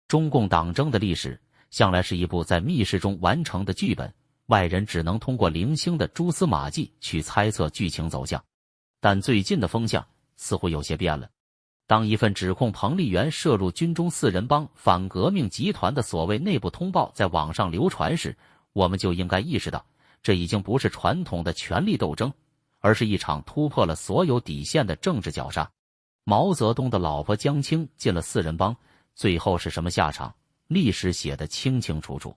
中共党争的历史向来是一部在密室中完成的剧本，外人只能通过零星的蛛丝马迹去猜测剧情走向。但最近的风向似乎有些变了。当一份指控彭丽媛涉入军中四人帮反革命集团的所谓内部通报在网上流传时，我们就应该意识到，这已经不是传统的权力斗争，而是一场突破了所有底线的政治绞杀。毛泽东的老婆江青进了四人帮，最后是什么下场？历史写得清清楚楚。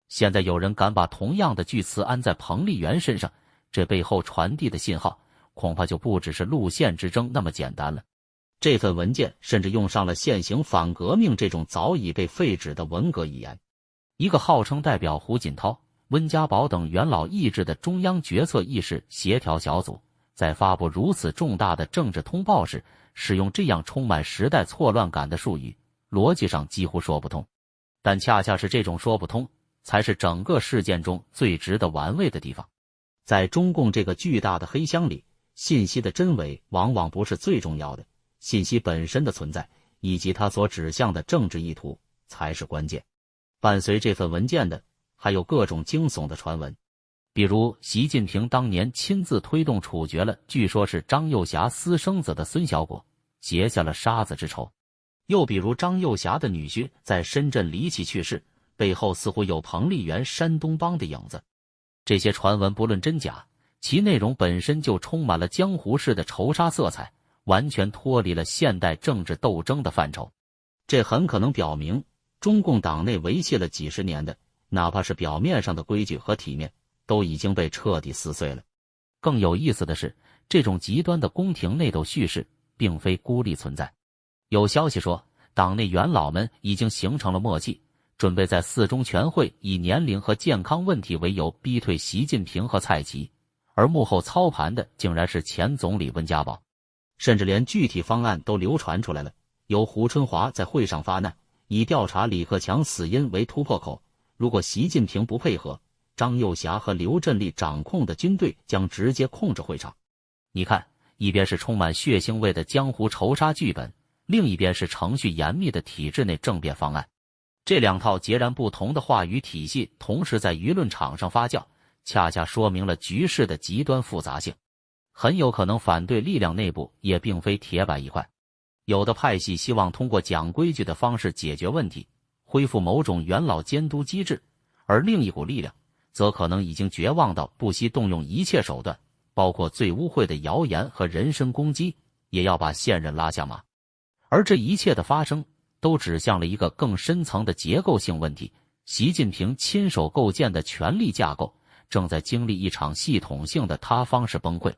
现在有人敢把同样的句词安在彭丽媛身上，这背后传递的信号恐怕就不只是路线之争那么简单了。这份文件甚至用上了现行反革命这种早已被废止的文革语言。一个号称代表胡锦涛、温家宝等元老意志的中央决策意识协调小组，在发布如此重大的政治通报时，使用这样充满时代错乱感的术语，逻辑上几乎说不通。但恰恰是这种说不通，才是整个事件中最值得玩味的地方。在中共这个巨大的黑箱里，信息的真伪往往不是最重要的，信息本身的存在以及它所指向的政治意图才是关键。伴随这份文件的还有各种惊悚的传闻，比如习近平当年亲自推动处决了据说是张幼霞私生子的孙小果，结下了杀子之仇。又比如张幼霞的女婿在深圳离奇去世，背后似乎有彭丽媛山东帮的影子。这些传闻不论真假，其内容本身就充满了江湖式的仇杀色彩，完全脱离了现代政治斗争的范畴。这很可能表明，中共党内维系了几十年的，哪怕是表面上的规矩和体面，都已经被彻底撕碎了。更有意思的是，这种极端的宫廷内斗叙事并非孤立存在。有消息说，党内元老们已经形成了默契，准备在四中全会以年龄和健康问题为由逼退习近平和蔡奇，而幕后操盘的竟然是前总理温家宝。甚至连具体方案都流传出来了，由胡春华在会上发难，以调查李克强死因为突破口。如果习近平不配合，张幼霞和刘振立掌控的军队将直接控制会场。你看，一边是充满血腥味的江湖仇杀剧本，另一边是程序严密的体制内政变方案。这两套截然不同的话语体系同时在舆论场上发酵，恰恰说明了局势的极端复杂性。很有可能反对力量内部也并非铁板一块，有的派系希望通过讲规矩的方式解决问题，恢复某种元老监督机制，而另一股力量则可能已经绝望到不惜动用一切手段，包括最污秽的谣言和人身攻击，也要把现任拉下马。而这一切的发生都指向了一个更深层的结构性问题，习近平亲手构建的权力架构正在经历一场系统性的塌方式崩溃。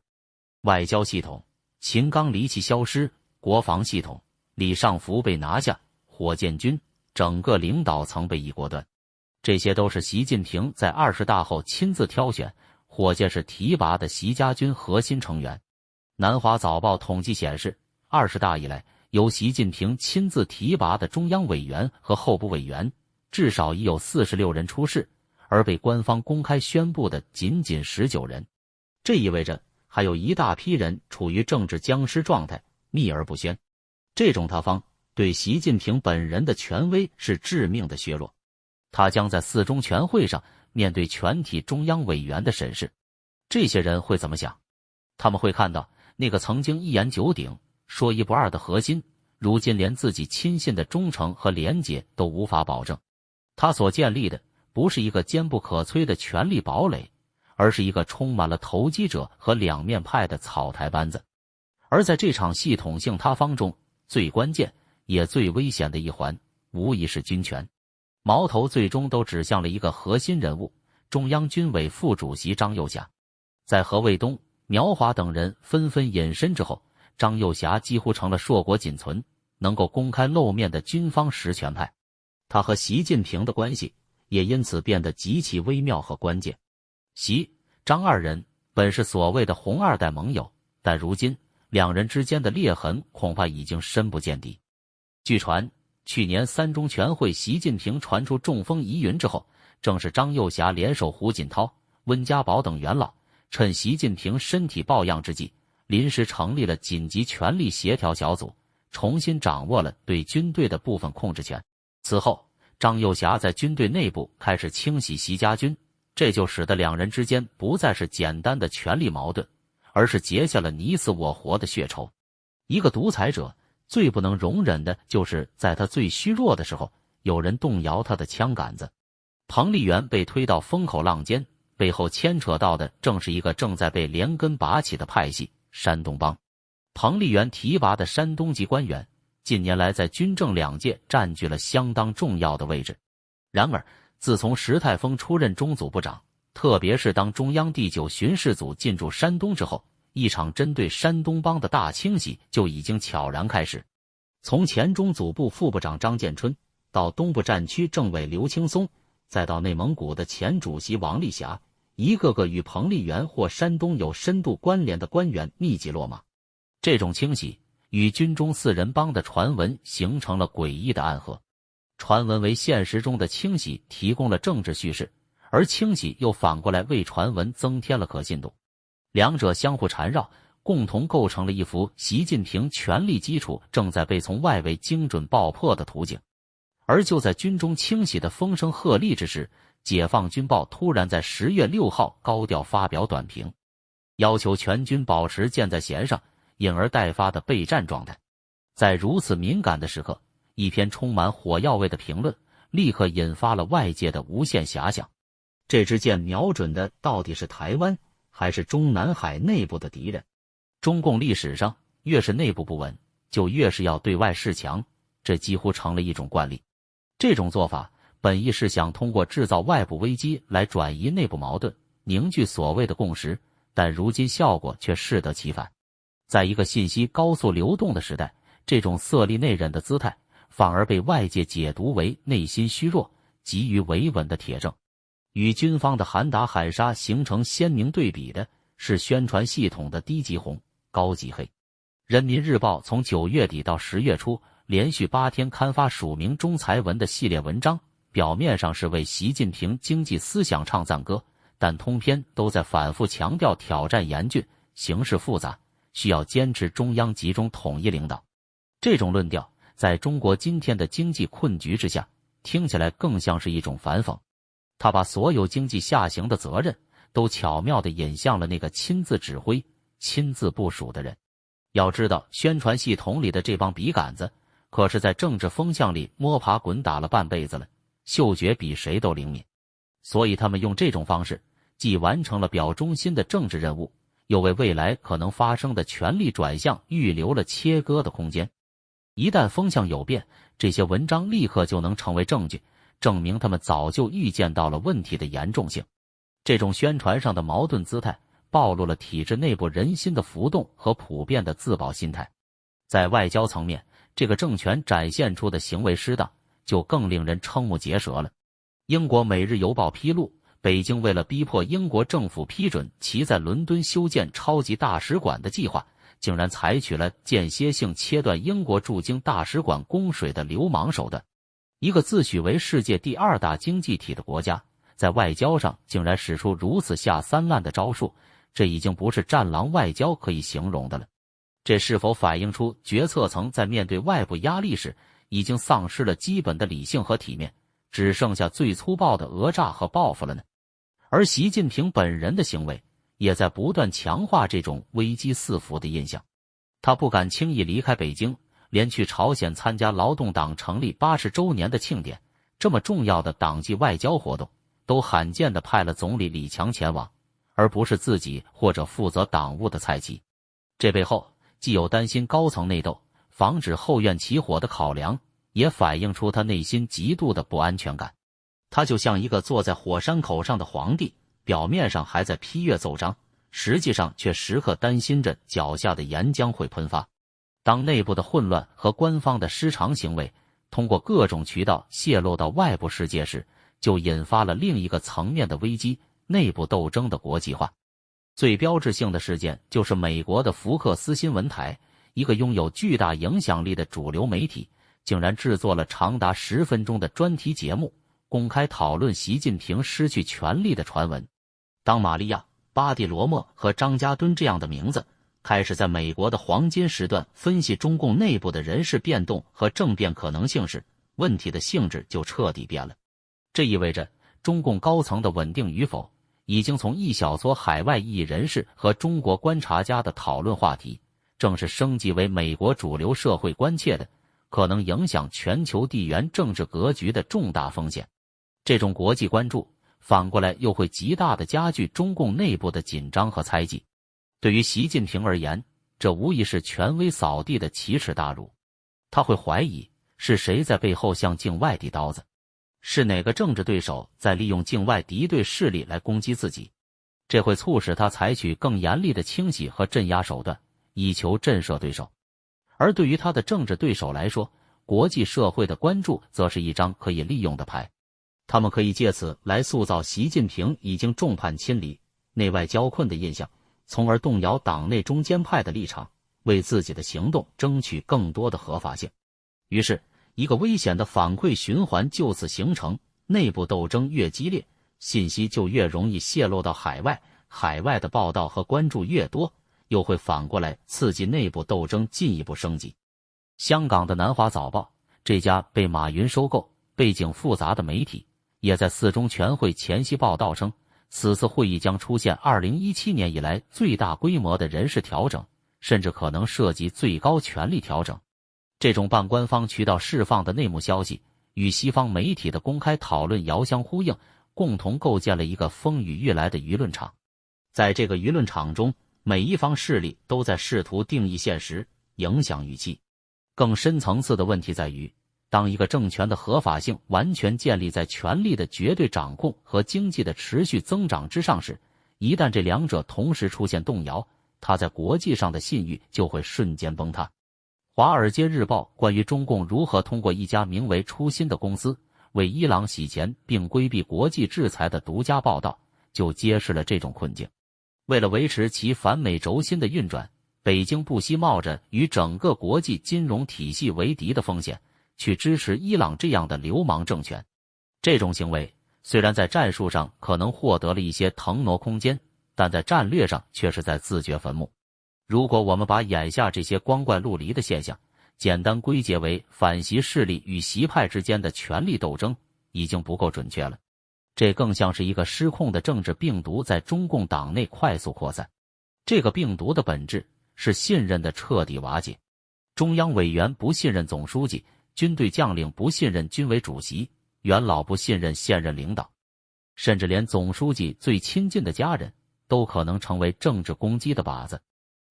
外交系统，秦刚离奇消失；国防系统，李尚福被拿下；火箭军，整个领导层被一锅端。这些都是习近平在20大后亲自挑选，火箭是提拔的习家军核心成员。南华早报统计显示，20大以来，由习近平亲自提拔的中央委员和候补委员，至少已有46人出事，而被官方公开宣布的仅19人。这意味着还有一大批人处于政治僵尸状态，秘而不宣。这种塌方对习近平本人的权威是致命的削弱。他将在四中全会上面对全体中央委员的审视，这些人会怎么想？他们会看到那个曾经一言九鼎、说一不二的核心，如今连自己亲信的忠诚和廉洁都无法保证。他所建立的不是一个坚不可摧的权力堡垒，而是一个充满了投机者和两面派的草台班子。而在这场系统性塌方中，最关键也最危险的一环，无疑是军权。矛头最终都指向了一个核心人物，中央军委副主席张幼霞。在何卫东、苗华等人纷纷隐身之后，张幼霞几乎成了硕果仅存、能够公开露面的军方实权派。他和习近平的关系也因此变得极其微妙和关键。习、张二人本是所谓的红二代盟友，但如今两人之间的裂痕恐怕已经深不见底。据传，去年三中全会习近平传出中风疑云之后，正是张幼霞联手胡锦涛、温家宝等元老，趁习近平身体抱恙之际，临时成立了紧急权力协调小组，重新掌握了对军队的部分控制权。此后，张又侠在军队内部开始清洗习家军，这就使得两人之间不再是简单的权力矛盾，而是结下了你死我活的血仇。一个独裁者最不能容忍的就是在他最虚弱的时候，有人动摇他的枪杆子。彭丽媛被推到风口浪尖，背后牵扯到的正是一个正在被连根拔起的派系——山东帮。彭丽媛提拔的山东籍官员，近年来在军政两界占据了相当重要的位置。然而，自从石泰峰出任中组部长，特别是当中央第9巡视组进驻山东之后，一场针对山东帮的大清洗就已经悄然开始。从前中组部副部长张建春，到东部战区政委刘青松，再到内蒙古的前主席王立霞，一个个与彭丽媛或山东有深度关联的官员密集落马。这种清洗与军中4人帮的传闻形成了诡异的暗合。传闻为现实中的清洗提供了政治叙事，而清洗又反过来为传闻增添了可信度。两者相互缠绕，共同构成了一幅习近平权力基础正在被从外围精准爆破的图景。而就在军中清洗的风声鹤唳之时，解放军报突然在10月6号高调发表短评，要求全军保持箭在弦上，引而待发的备战状态。在如此敏感的时刻，一篇充满火药味的评论立刻引发了外界的无限遐想。这支箭瞄准的到底是台湾，还是中南海内部的敌人？中共历史上越是内部不稳，就越是要对外示强，这几乎成了一种惯例。这种做法本意是想通过制造外部危机来转移内部矛盾，凝聚所谓的共识，但如今效果却适得其反。在一个信息高速流动的时代，这种色厉内荏的姿态反而被外界解读为内心虚弱、急于维稳的铁证。与军方的喊打喊杀形成鲜明对比的是宣传系统的低级红、高级黑。人民日报从9月底到10月初连续8天刊发署名中才文的系列文章，表面上是为习近平经济思想唱赞歌，但通篇都在反复强调挑战严峻、形势复杂，需要坚持中央集中统一领导。这种论调在中国今天的经济困局之下，听起来更像是一种反讽。他把所有经济下行的责任都巧妙地引向了那个亲自指挥、亲自部署的人。要知道，宣传系统里的这帮笔杆子可是在政治风向里摸爬滚打了半辈子了，嗅觉比谁都灵敏。所以他们用这种方式，既完成了表忠心的政治任务，又为未来可能发生的权力转向预留了切割的空间。一旦风向有变，这些文章立刻就能成为证据，证明他们早就预见到了问题的严重性。这种宣传上的矛盾姿态暴露了体制内部人心的浮动和普遍的自保心态。在外交层面，这个政权展现出的行为失当就更令人瞠目结舌了。英国《每日邮报》披露，北京为了逼迫英国政府批准其在伦敦修建超级大使馆的计划，竟然采取了间歇性切断英国驻京大使馆供水的流氓手段。一个自诩为世界第2大经济体的国家，在外交上竟然使出如此下三滥的招数，这已经不是战狼外交可以形容的了。这是否反映出决策层在面对外部压力时，已经丧失了基本的理性和体面，只剩下最粗暴的讹诈和报复了呢？而习近平本人的行为也在不断强化这种危机四伏的印象。他不敢轻易离开北京，连去朝鲜参加劳动党成立80周年的庆典，这么重要的党纪外交活动，都罕见地派了总理李强前往，而不是自己或者负责党务的蔡奇。这背后既有担心高层内斗、防止后院起火的考量，也反映出他内心极度的不安全感。他就像一个坐在火山口上的皇帝，表面上还在批阅奏章，实际上却时刻担心着脚下的岩浆会喷发。当内部的混乱和官方的失常行为通过各种渠道泄露到外部世界时，就引发了另一个层面的危机——内部斗争的国际化。最标志性的事件就是美国的福克斯新闻台，一个拥有巨大影响力的主流媒体，竟然制作了长达10分钟的专题节目，公开讨论习近平失去权力的传闻。当玛利亚、巴蒂罗莫和张家墩这样的名字开始在美国的黄金时段分析中共内部的人事变动和政变可能性时，问题的性质就彻底变了。这意味着中共高层的稳定与否，已经从一小撮海外异议人士和中国观察家的讨论话题，正式升级为美国主流社会关切的可能影响全球地缘政治格局的重大风险。这种国际关注反过来又会极大地加剧中共内部的紧张和猜忌。对于习近平而言，这无疑是权威扫地的奇耻大辱。他会怀疑是谁在背后向境外递刀子，是哪个政治对手在利用境外敌对势力来攻击自己。这会促使他采取更严厉的清洗和镇压手段，以求震慑对手。而对于他的政治对手来说，国际社会的关注则是一张可以利用的牌。他们可以借此来塑造习近平已经众叛亲离、内外交困的印象，从而动摇党内中间派的立场，为自己的行动争取更多的合法性。于是，一个危险的反馈循环就此形成，内部斗争越激烈，信息就越容易泄露到海外，海外的报道和关注越多，又会反过来刺激内部斗争进一步升级。香港的南华早报，这家被马云收购、背景复杂的媒体，也在四中全会前夕报道称，此次会议将出现2017年以来最大规模的人事调整，甚至可能涉及最高权力调整。这种半官方渠道释放的内幕消息，与西方媒体的公开讨论遥相呼应，共同构建了一个风雨欲来的舆论场。在这个舆论场中，每一方势力都在试图定义现实，影响预期。更深层次的问题在于，当一个政权的合法性完全建立在权力的绝对掌控和经济的持续增长之上时，一旦这两者同时出现动摇，它在国际上的信誉就会瞬间崩塌。华尔街日报关于中共如何通过一家名为初心的公司为伊朗洗钱并规避国际制裁的独家报道，就揭示了这种困境。为了维持其反美轴心的运转，北京不惜冒着与整个国际金融体系为敌的风险，去支持伊朗这样的流氓政权。这种行为虽然在战术上可能获得了一些腾挪空间，但在战略上却是在自掘坟墓。如果我们把眼下这些光怪陆离的现象简单归结为反习势力与习派之间的权力斗争，已经不够准确了。这更像是一个失控的政治病毒在中共党内快速扩散。这个病毒的本质是信任的彻底瓦解。中央委员不信任总书记，军队将领不信任军委主席，元老不信任现任领导，甚至连总书记最亲近的家人都可能成为政治攻击的靶子。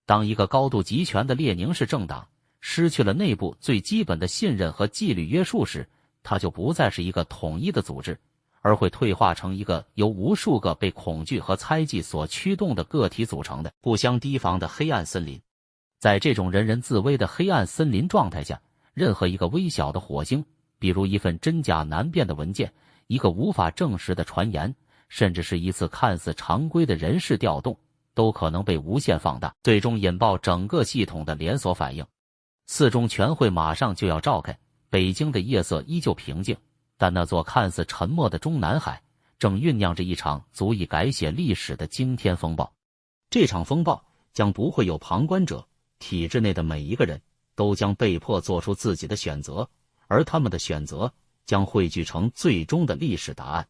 当一个高度集权的列宁式政党失去了内部最基本的信任和纪律约束时，它就不再是一个统一的组织，而会退化成一个由无数个被恐惧和猜忌所驱动的个体组成的不相提防的黑暗森林。在这种人人自危的黑暗森林状态下，任何一个微小的火星，比如一份真假难辨的文件，一个无法证实的传言，甚至是一次看似常规的人事调动，都可能被无限放大，最终引爆整个系统的连锁反应。四中全会马上就要召开，北京的夜色依旧平静，但那座看似沉默的中南海正酝酿着一场足以改写历史的惊天风暴。这场风暴将不会有旁观者，体制内的每一个人都将被迫做出自己的选择，而他们的选择将汇聚成最终的历史答案。